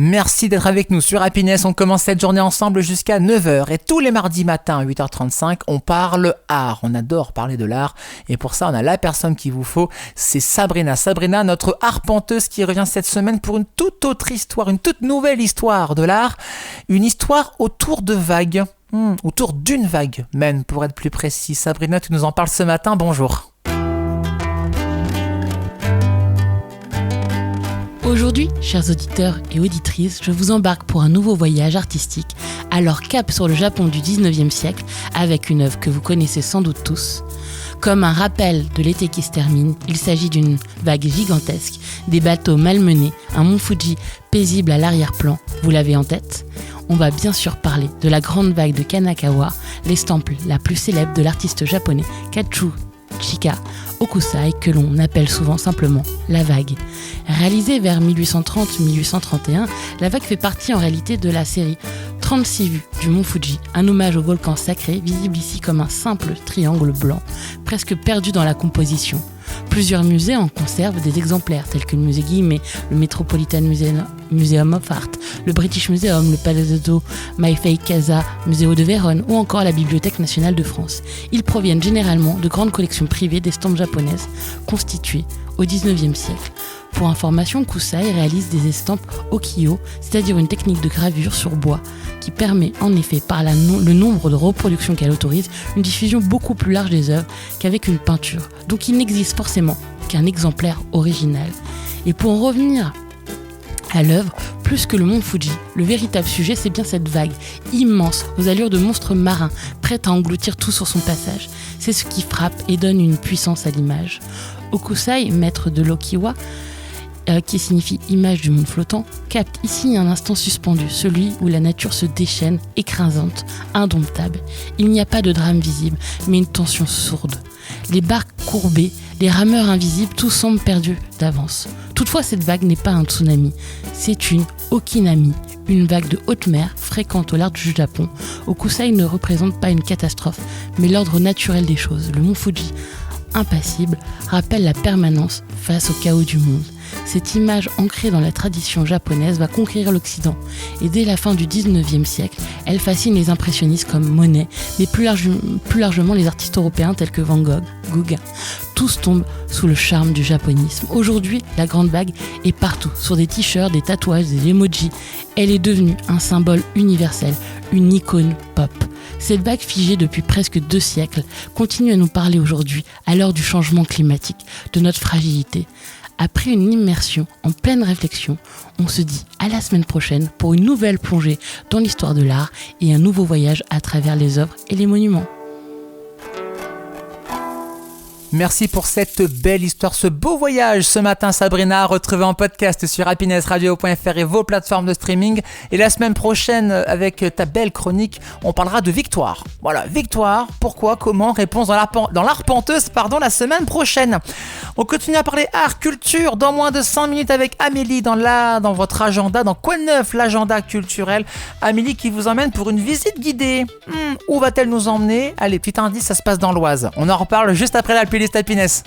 Merci d'être avec nous sur Happiness. On commence cette journée ensemble jusqu'à 9h. Et tous les mardis matins à 8h35, on parle art. On adore parler de l'art. Et pour ça, on a la personne qu'il vous faut. C'est Sabrina. Sabrina, notre arpenteuse qui revient cette semaine pour une toute autre histoire, une toute nouvelle histoire de l'art. Une histoire autour de vagues. Autour d'une vague, même, pour être plus précis. Sabrina, tu nous en parles ce matin. Bonjour. Aujourd'hui, chers auditeurs et auditrices, je vous embarque pour un nouveau voyage artistique, alors cap sur le Japon du 19e siècle, avec une œuvre que vous connaissez sans doute tous. Comme un rappel de l'été qui se termine, il s'agit d'une vague gigantesque, des bateaux malmenés, un mont Fuji paisible à l'arrière-plan, vous l'avez en tête ? On va bien sûr parler de la grande vague de Kanagawa, l'estampe la plus célèbre de l'artiste japonais Katsushika Hokusai, que l'on appelle souvent simplement la vague. Réalisée vers 1830-1831, la vague fait partie en réalité de la série 36 vues du mont Fuji, un hommage au volcan sacré, visible ici comme un simple triangle blanc, presque perdu dans la composition. Plusieurs musées en conservent des exemplaires, tels que le musée Guimet, le Metropolitan Museum of Art, le British Museum, le Palazzo Maifei Casa Museo de Vérone ou encore la Bibliothèque nationale de France. Ils proviennent généralement de grandes collections privées d'estampes japonaises constituées au XIXe siècle. Pour information, Kusai réalise des estampes Okiyo, c'est-à-dire une technique de gravure sur bois qui permet en effet, par le nombre de reproductions qu'elle autorise, une diffusion beaucoup plus large des œuvres qu'avec une peinture. Donc il n'existe forcément qu'un exemplaire original. Et pour en revenir à l'œuvre, plus que le mont Fuji, le véritable sujet, c'est bien cette vague immense, aux allures de monstres marins, prête à engloutir tout sur son passage. C'est ce qui frappe et donne une puissance à l'image. Hokusai, maître de l'Okiwa, qui signifie image du monde flottant, capte ici un instant suspendu, celui où la nature se déchaîne, écrasante, indomptable. Il n'y a pas de drame visible, mais une tension sourde. Les barques courbées, les rameurs invisibles, tout semble perdu d'avance. Toutefois, cette vague n'est pas un tsunami, c'est une okinami, une vague de haute mer fréquente au large du Japon. Hokusai ne représente pas une catastrophe, mais l'ordre naturel des choses. Le mont Fuji, impassible, rappelle la permanence face au chaos du monde. Cette image ancrée dans la tradition japonaise va conquérir l'Occident et dès la fin du 19e siècle, elle fascine les impressionnistes comme Monet, mais plus largement les artistes européens tels que Van Gogh, Gauguin. Tous tombent sous le charme du japonisme. Aujourd'hui, la grande vague est partout, sur des t-shirts, des tatouages, des emojis. Elle est devenue un symbole universel, une icône pop. Cette vague figée depuis presque 2 siècles continue à nous parler aujourd'hui, à l'heure du changement climatique, de notre fragilité. Après une immersion en pleine réflexion, on se dit à la semaine prochaine pour une nouvelle plongée dans l'histoire de l'art et un nouveau voyage à travers les œuvres et les monuments. Merci pour cette belle histoire, ce beau voyage ce matin Sabrina, retrouvé en podcast sur happinessradio.fr et vos plateformes de streaming. Et la semaine prochaine, avec ta belle chronique, on parlera de victoire. Voilà, victoire, pourquoi, comment, réponse dans l'arpenteuse, la semaine prochaine. On continue à parler art, culture, dans moins de 100 minutes avec Amélie dans votre agenda, dans Quoi de neuf, l'agenda culturel. Amélie qui vous emmène pour une visite guidée. Où va-t-elle nous emmener ? Allez, petit indice, ça se passe dans l'Oise. On en reparle juste après la playlist Happiness.